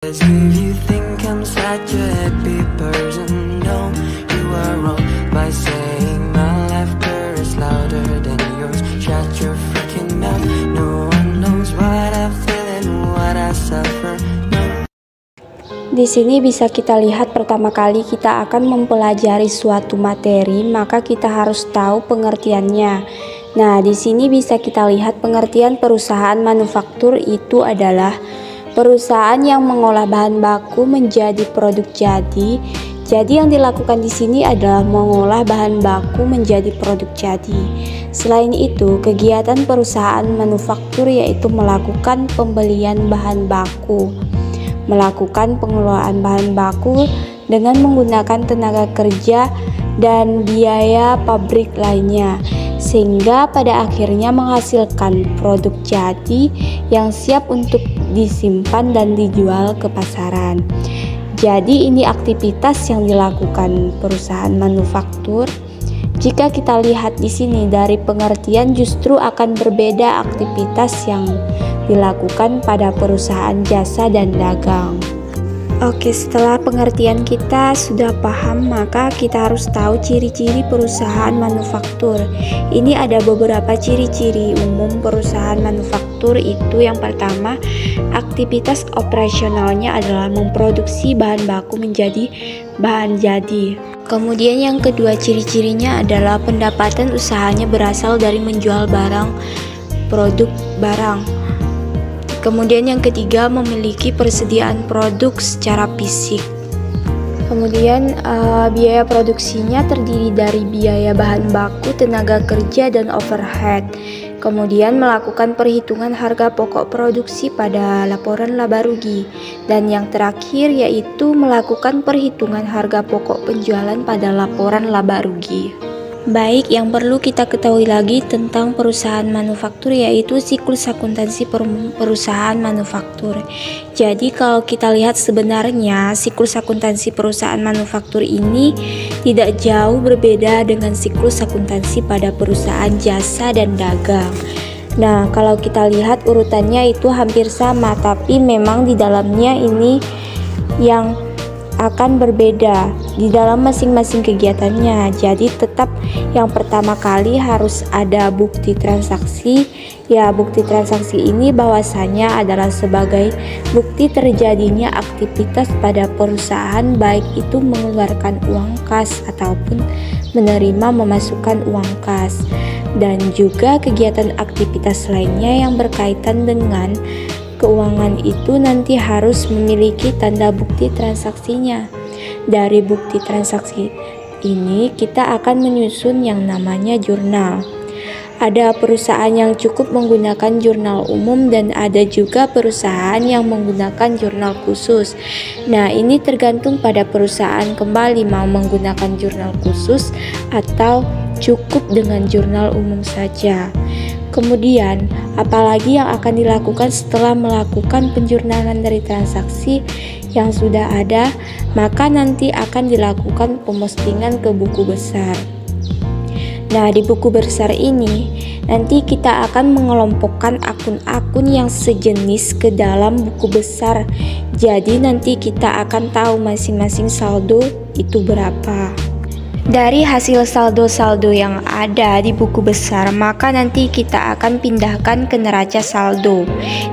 As if you think I'm such a happy person, no, you are wrong by saying my laughter is louder than yours. Shut your freaking mouth. No one knows what I feel and what I suffer. No. Di sini bisa kita lihat pertama kali kita akan mempelajari suatu materi, maka kita harus tahu pengertiannya. Nah, di sini bisa kita lihat pengertian perusahaan manufaktur itu adalah perusahaan yang mengolah bahan baku menjadi produk jadi. Jadi yang dilakukan di sini adalah mengolah bahan baku menjadi produk jadi. Selain itu, kegiatan perusahaan manufaktur yaitu melakukan pembelian bahan baku, melakukan pengelolaan bahan baku dengan menggunakan tenaga kerja dan biaya pabrik lainnya, sehingga pada akhirnya menghasilkan produk jadi yang siap untuk disimpan dan dijual ke pasaran. Jadi ini aktivitas yang dilakukan perusahaan manufaktur. Jika kita lihat di sini dari pengertian, justru akan berbeda aktivitas yang dilakukan pada perusahaan jasa dan dagang. Oke, setelah pengertian kita sudah paham, maka kita harus tahu ciri-ciri perusahaan manufaktur. Ini ada beberapa ciri-ciri umum perusahaan manufaktur itu. Yang pertama, aktivitas operasionalnya adalah memproduksi bahan baku menjadi bahan jadi. Kemudian yang kedua, ciri-cirinya adalah pendapatan usahanya berasal dari menjual produk barang. Kemudian yang ketiga, memiliki persediaan produk secara fisik. Kemudian biaya produksinya terdiri dari biaya bahan baku, tenaga kerja, dan overhead. Kemudian melakukan perhitungan harga pokok produksi pada laporan laba rugi. Dan yang terakhir yaitu melakukan perhitungan harga pokok penjualan pada laporan laba rugi. Baik, yang perlu kita ketahui lagi tentang perusahaan manufaktur yaitu siklus akuntansi perusahaan manufaktur. Jadi kalau kita lihat sebenarnya siklus akuntansi perusahaan manufaktur ini tidak jauh berbeda dengan siklus akuntansi pada perusahaan jasa dan dagang. Nah, kalau kita lihat urutannya itu hampir sama, tapi memang di dalamnya ini yang akan berbeda di dalam masing-masing kegiatannya. Jadi tetap yang pertama kali harus ada bukti transaksi. Ya, bukti transaksi ini bahwasanya adalah sebagai bukti terjadinya aktivitas pada perusahaan, baik itu mengeluarkan uang kas ataupun menerima memasukkan uang kas, dan juga kegiatan aktivitas lainnya yang berkaitan dengan keuangan itu nanti harus memiliki tanda bukti transaksinya. Dari bukti transaksi ini kita akan menyusun yang namanya jurnal. Ada perusahaan yang cukup menggunakan jurnal umum dan ada juga perusahaan yang menggunakan jurnal khusus. Nah, ini tergantung pada perusahaan kembali mau menggunakan jurnal khusus atau cukup dengan jurnal umum saja. Kemudian, apalagi yang akan dilakukan setelah melakukan penjurnalan dari transaksi yang sudah ada, maka nanti akan dilakukan pemostingan ke buku besar. Nah, di buku besar ini nanti kita akan mengelompokkan akun-akun yang sejenis ke dalam buku besar. Jadi nanti kita akan tahu masing-masing saldo itu berapa. Dari hasil saldo-saldo yang ada di buku besar, maka nanti kita akan pindahkan ke neraca saldo.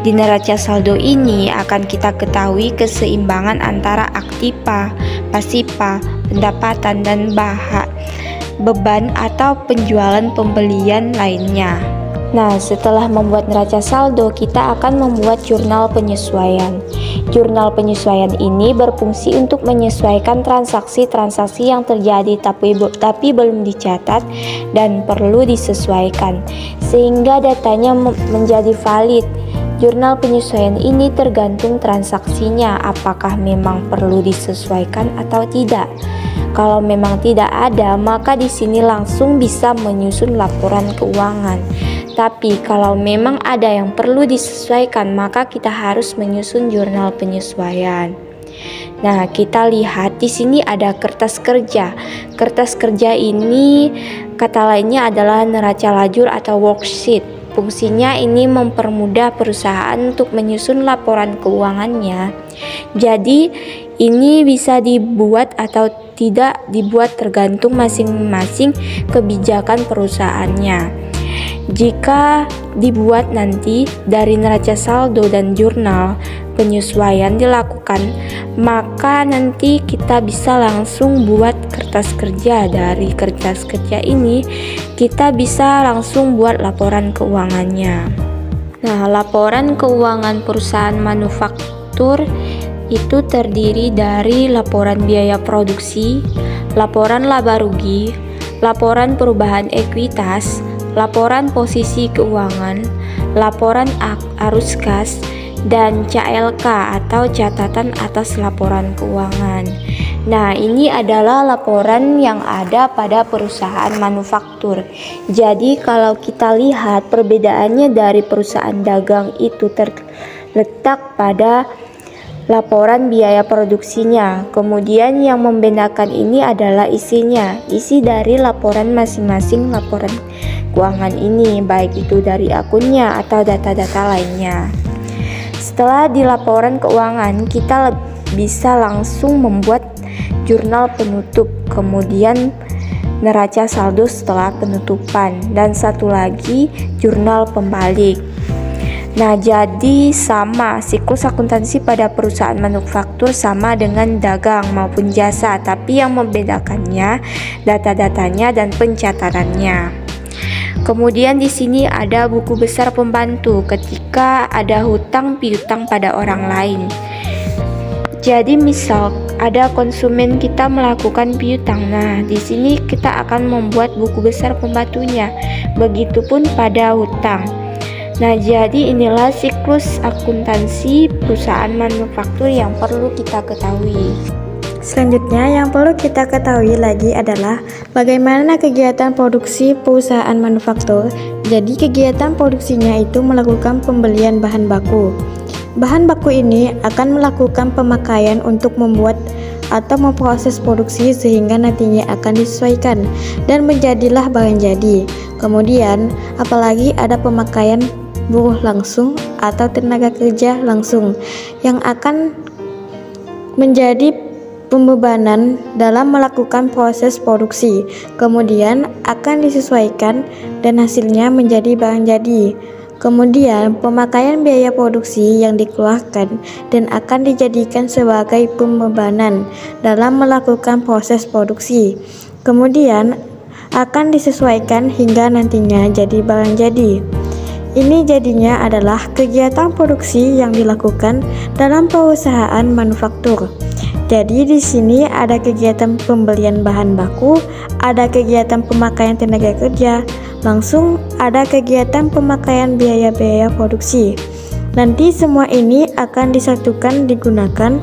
Di neraca saldo ini akan kita ketahui keseimbangan antara aktiva, pasiva, pendapatan, dan beban atau penjualan pembelian lainnya. Nah, setelah membuat neraca saldo, kita akan membuat jurnal penyesuaian. Jurnal penyesuaian ini berfungsi untuk menyesuaikan transaksi-transaksi yang terjadi tapi belum dicatat dan perlu disesuaikan, sehingga datanya menjadi valid. Jurnal penyesuaian ini tergantung transaksinya, apakah memang perlu disesuaikan atau tidak. Kalau memang tidak ada, maka di sini langsung bisa menyusun laporan keuangan. Tapi kalau memang ada yang perlu disesuaikan, maka kita harus menyusun jurnal penyesuaian. Nah, kita lihat di sini ada kertas kerja. Kertas kerja ini kata lainnya adalah neraca lajur atau worksheet. Fungsinya ini mempermudah perusahaan untuk menyusun laporan keuangannya. Jadi ini bisa dibuat atau tidak dibuat tergantung masing-masing kebijakan perusahaannya. Jika dibuat nanti dari neraca saldo dan jurnal penyesuaian dilakukan, maka nanti kita bisa langsung buat kertas kerja. Dari kertas kerja ini kita bisa langsung buat laporan keuangannya. Nah, laporan keuangan perusahaan manufaktur itu terdiri dari laporan biaya produksi, laporan laba rugi, laporan perubahan ekuitas, laporan posisi keuangan, laporan arus kas, dan CLK atau catatan atas laporan keuangan. Nah, ini adalah laporan yang ada pada perusahaan manufaktur. Jadi kalau kita lihat perbedaannya dari perusahaan dagang itu terletak pada laporan biaya produksinya. Kemudian yang membedakan ini adalah isinya, isi dari laporan masing-masing laporan keuangan ini, baik itu dari akunnya atau data-data lainnya. Setelah di laporan keuangan, kita bisa langsung membuat jurnal penutup, kemudian neraca saldo setelah penutupan, dan satu lagi jurnal pembalik. Nah, jadi sama siklus akuntansi pada perusahaan manufaktur sama dengan dagang maupun jasa, tapi yang membedakannya data-datanya dan pencatatannya. Kemudian di sini ada buku besar pembantu ketika ada hutang piutang pada orang lain. Jadi misal ada konsumen kita melakukan piutang, nah di sini kita akan membuat buku besar pembantunya. Begitupun pada hutang. Nah, jadi inilah siklus akuntansi perusahaan manufaktur yang perlu kita ketahui. Selanjutnya yang perlu kita ketahui lagi adalah bagaimana kegiatan produksi perusahaan manufaktur. Jadi kegiatan produksinya itu melakukan pembelian bahan baku. Bahan baku ini akan melakukan pemakaian untuk membuat atau memproses produksi sehingga nantinya akan disesuaikan dan menjadilah barang jadi. Kemudian apalagi ada pemakaian buruh langsung atau tenaga kerja langsung yang akan menjadi pembebanan dalam melakukan proses produksi, kemudian akan disesuaikan dan hasilnya menjadi barang jadi. Kemudian pemakaian biaya produksi yang dikeluarkan dan akan dijadikan sebagai pembebanan dalam melakukan proses produksi, kemudian akan disesuaikan hingga nantinya jadi barang jadi. Ini jadinya adalah kegiatan produksi yang dilakukan dalam perusahaan manufaktur. Jadi di sini ada kegiatan pembelian bahan baku, ada kegiatan pemakaian tenaga kerja, langsung ada kegiatan pemakaian biaya-biaya produksi. Nanti semua ini akan disatukan digunakan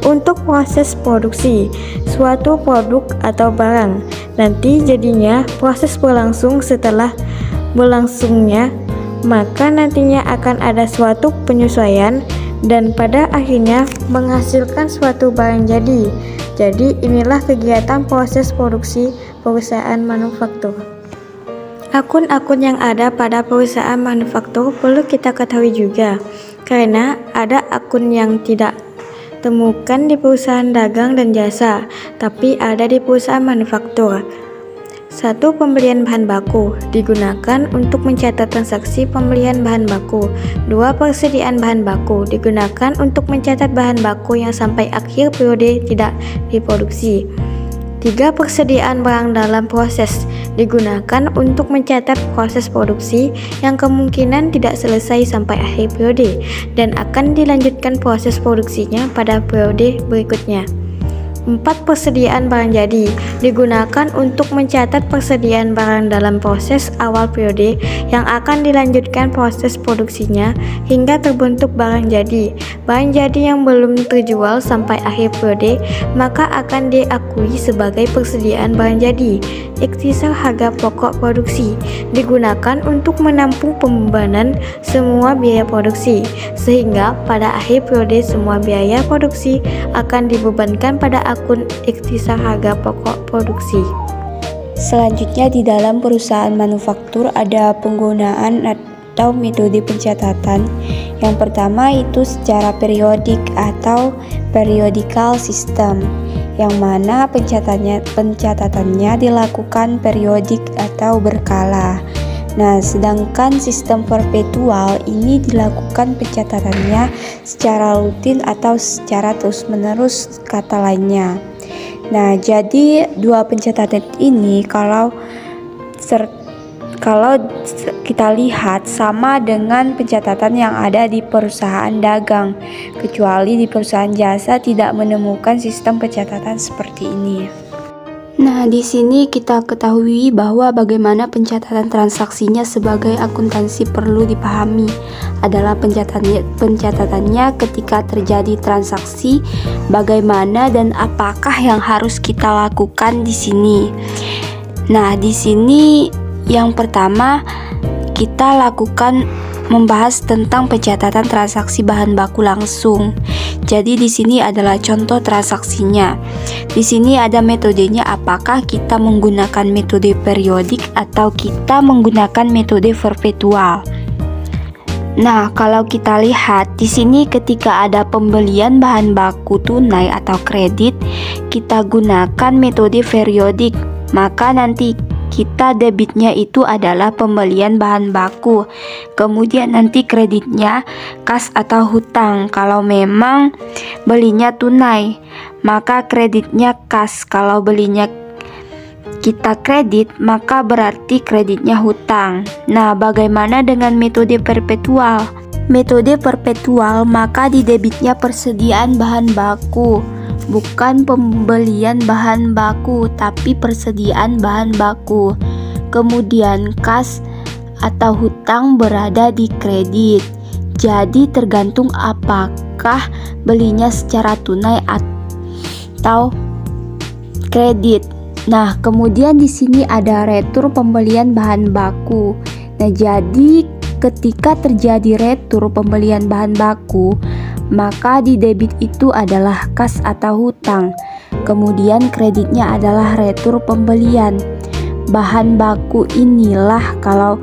untuk proses produksi suatu produk atau barang. Nanti jadinya proses berlangsung. Setelah berlangsungnya, maka nantinya akan ada suatu penyesuaian dan pada akhirnya menghasilkan suatu barang jadi. Jadi inilah kegiatan proses produksi perusahaan manufaktur. Akun-akun yang ada pada perusahaan manufaktur perlu kita ketahui juga, karena ada akun yang tidak temukan di perusahaan dagang dan jasa, tapi ada di perusahaan manufaktur. 1. Pembelian bahan baku digunakan untuk mencatat transaksi pembelian bahan baku. 2. Persediaan bahan baku digunakan untuk mencatat bahan baku yang sampai akhir periode tidak diproduksi. 3. Persediaan barang dalam proses digunakan untuk mencatat proses produksi yang kemungkinan tidak selesai sampai akhir periode dan akan dilanjutkan proses produksinya pada periode berikutnya. 4. Persediaan barang jadi digunakan untuk mencatat persediaan barang dalam proses awal periode yang akan dilanjutkan proses produksinya hingga terbentuk barang jadi. Barang jadi yang belum terjual sampai akhir periode maka akan diakui sebagai persediaan barang jadi. Ikhtisar harga pokok produksi digunakan untuk menampung pembebanan semua biaya produksi sehingga pada akhir periode semua biaya produksi akan dibebankan pada akun ikhtisar harga pokok produksi. Selanjutnya di dalam perusahaan manufaktur ada penggunaan atau metode pencatatan. Yang pertama itu secara periodik atau periodical system, yang mana pencatatannya dilakukan periodik atau berkala. Nah, sedangkan sistem perpetual ini dilakukan pencatatannya secara rutin atau secara terus-menerus kata lainnya. Nah, jadi dua pencatatan ini kalau kita lihat sama dengan pencatatan yang ada di perusahaan dagang, kecuali di perusahaan jasa tidak menemukan sistem pencatatan seperti ini. Nah, di sini kita ketahui bahwa bagaimana pencatatan transaksinya sebagai akuntansi perlu dipahami adalah pencatatannya ketika terjadi transaksi, bagaimana dan apakah yang harus kita lakukan di sini. Nah, di sini yang pertama kita lakukan membahas tentang pencatatan transaksi bahan baku langsung. Jadi di sini adalah contoh transaksinya. Di sini ada metodenya, apakah kita menggunakan metode periodik atau kita menggunakan metode perpetual. Nah, kalau kita lihat di sini ketika ada pembelian bahan baku tunai atau kredit, kita gunakan metode periodik, maka nanti kita debitnya itu adalah pembelian bahan baku, kemudian nanti kreditnya kas atau hutang. Kalau memang belinya tunai, maka kreditnya kas. Kalau belinya kita kredit, maka berarti kreditnya hutang. Nah, bagaimana dengan metode perpetual? Metode perpetual, maka di debitnya persediaan bahan baku, bukan pembelian bahan baku, tapi persediaan bahan baku. Kemudian kas atau hutang berada di kredit. Jadi tergantung apakah belinya secara tunai atau kredit. Nah, kemudian di sini ada retur pembelian bahan baku. Nah, jadi ketika terjadi retur pembelian bahan baku, maka di debit itu adalah kas atau hutang. Kemudian kreditnya adalah retur pembelian bahan baku. Inilah kalau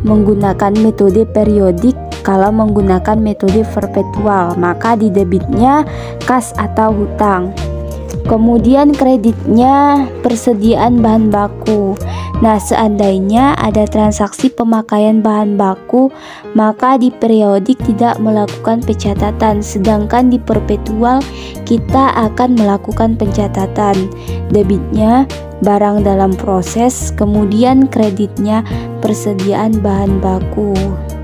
menggunakan metode periodik. Kalau menggunakan metode perpetual, maka di debitnya kas atau hutang. Kemudian kreditnya persediaan bahan baku. Nah, seandainya ada transaksi pemakaian bahan baku, maka di periodik tidak melakukan pencatatan, sedangkan di perpetual kita akan melakukan pencatatan. Debitnya barang dalam proses, kemudian kreditnya persediaan bahan baku.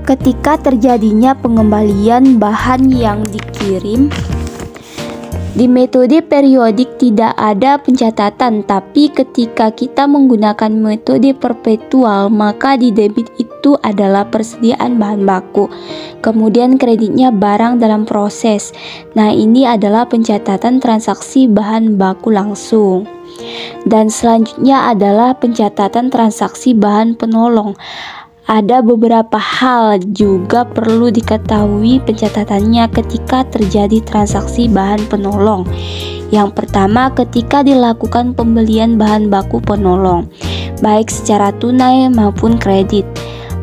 Ketika terjadinya pengembalian bahan yang dikirim, di metode periodik tidak ada pencatatan, tapi ketika kita menggunakan metode perpetual, maka di debit itu adalah persediaan bahan baku, kemudian kreditnya barang dalam proses. Nah, ini adalah pencatatan transaksi bahan baku langsung. Dan selanjutnya adalah pencatatan transaksi bahan penolong. Ada beberapa hal juga perlu diketahui pencatatannya ketika terjadi transaksi bahan penolong. Yang pertama, ketika dilakukan pembelian bahan baku penolong, baik secara tunai maupun kredit,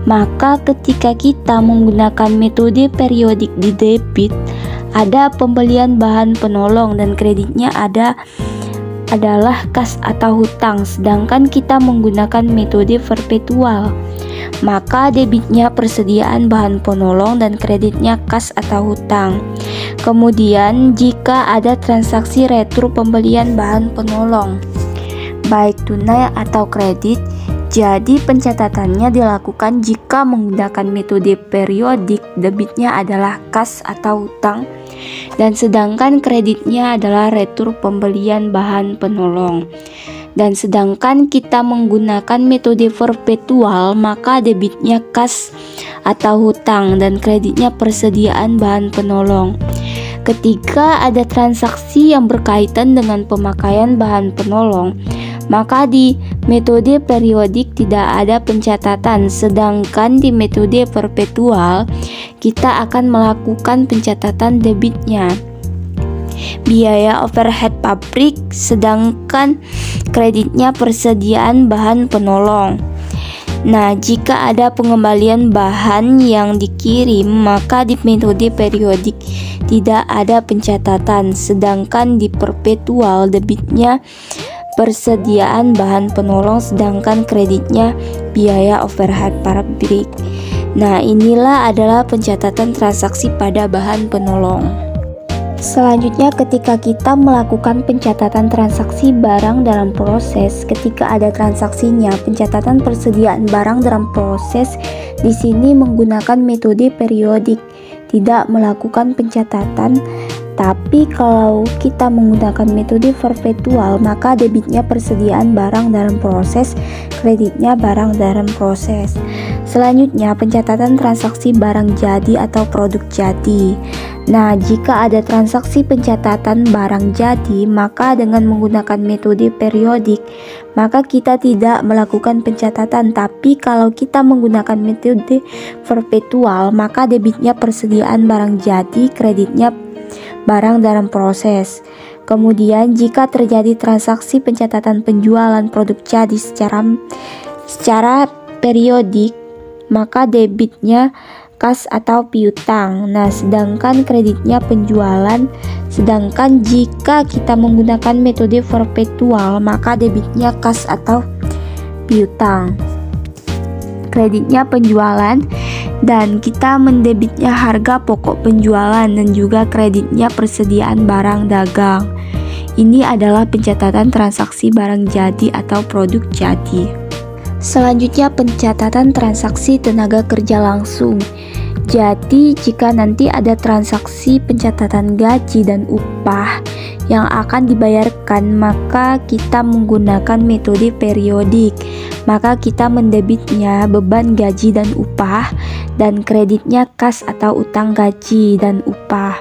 maka ketika kita menggunakan metode periodik di debit, ada pembelian bahan penolong dan kreditnya adalah kas atau hutang. Sedangkan kita menggunakan metode perpetual, maka debitnya persediaan bahan penolong dan kreditnya kas atau hutang. Kemudian jika ada transaksi retur pembelian bahan penolong, baik tunai atau kredit, jadi pencatatannya dilakukan jika menggunakan metode periodik, debitnya adalah kas atau hutang, dan sedangkan kreditnya adalah retur pembelian bahan penolong. Dan sedangkan kita menggunakan metode perpetual, maka debitnya kas atau hutang dan kreditnya persediaan bahan penolong. Ketika ada transaksi yang berkaitan dengan pemakaian bahan penolong, maka di metode periodik tidak ada pencatatan, sedangkan di metode perpetual kita akan melakukan pencatatan debitnya, biaya overhead pabrik, sedangkan kreditnya persediaan bahan penolong. Nah, jika ada pengembalian bahan yang dikirim, maka di metode periodik tidak ada pencatatan, sedangkan di perpetual debitnya persediaan bahan penolong, sedangkan kreditnya biaya overhead pabrik. Nah, inilah adalah pencatatan transaksi pada bahan penolong. Selanjutnya, ketika kita melakukan pencatatan transaksi barang dalam proses, ketika ada transaksinya, pencatatan persediaan barang dalam proses di sini menggunakan metode periodik, tidak melakukan pencatatan. Tapi kalau kita menggunakan metode perpetual, maka debitnya persediaan barang dalam proses, kreditnya barang dalam proses. Selanjutnya, pencatatan transaksi barang jadi atau produk jadi. Nah, jika ada transaksi pencatatan barang jadi, maka dengan menggunakan metode periodik, maka kita tidak melakukan pencatatan. Tapi kalau kita menggunakan metode perpetual, maka debitnya persediaan barang jadi, kreditnya barang dalam proses. Kemudian, jika terjadi transaksi pencatatan penjualan produk jadi secara periodik, maka debitnya kas atau piutang. Nah, sedangkan kreditnya penjualan. Sedangkan jika kita menggunakan metode perpetual, maka debitnya kas atau piutang, kreditnya penjualan, dan kita mendebitnya harga pokok penjualan dan juga kreditnya persediaan barang dagang. Ini adalah pencatatan transaksi barang jadi atau produk jadi. Selanjutnya, pencatatan transaksi tenaga kerja langsung. Jadi, jika nanti ada transaksi pencatatan gaji dan upah yang akan dibayarkan, maka kita menggunakan metode periodik. Maka kita mendebitnya beban gaji dan upah, dan kreditnya kas atau utang gaji dan upah.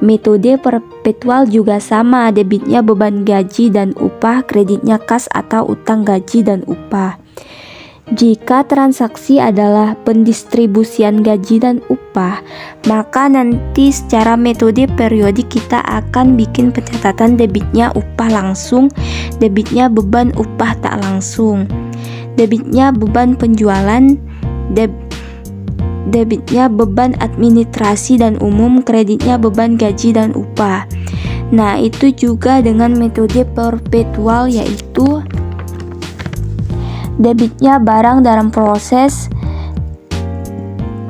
Metode perpetual juga sama, debitnya beban gaji dan upah, kreditnya kas atau utang gaji dan upah. Jika transaksi adalah pendistribusian gaji dan upah, maka nanti secara metode periodik kita akan bikin pencatatan debitnya upah langsung, debitnya beban upah tak langsung, debitnya beban penjualan, debitnya beban administrasi dan umum, kreditnya beban gaji dan upah. Nah, itu juga dengan metode perpetual, yaitu debitnya barang dalam proses,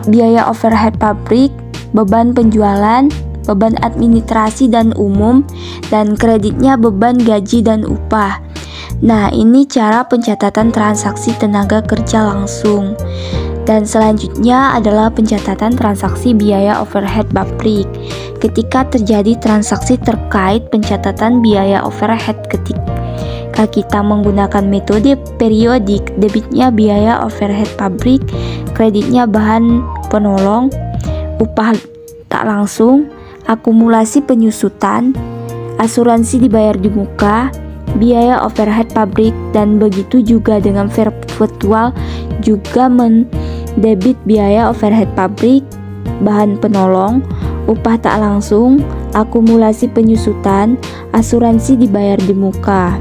biaya overhead pabrik, beban penjualan, beban administrasi dan umum, dan kreditnya beban gaji dan upah. Nah, ini cara pencatatan transaksi tenaga kerja langsung. Dan selanjutnya adalah pencatatan transaksi biaya overhead pabrik. Ketika terjadi transaksi terkait pencatatan biaya overhead, ketika kita menggunakan metode periodik, debitnya biaya overhead pabrik, kreditnya bahan penolong, upah tak langsung, akumulasi penyusutan, asuransi dibayar di muka, biaya overhead pabrik, dan begitu juga dengan perpetual juga mendebit biaya overhead pabrik, bahan penolong, upah tak langsung, akumulasi penyusutan, asuransi dibayar di muka.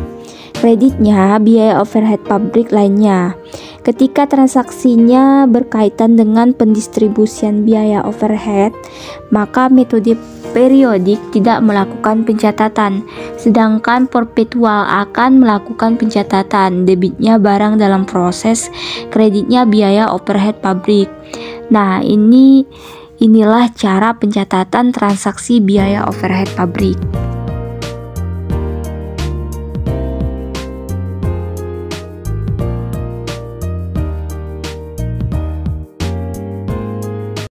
Kreditnya biaya overhead pabrik lainnya. Ketika transaksinya berkaitan dengan pendistribusian biaya overhead, maka metode periodik tidak melakukan pencatatan, sedangkan perpetual akan melakukan pencatatan. Debitnya barang dalam proses, kreditnya biaya overhead pabrik. Nah, inilah cara pencatatan transaksi biaya overhead pabrik.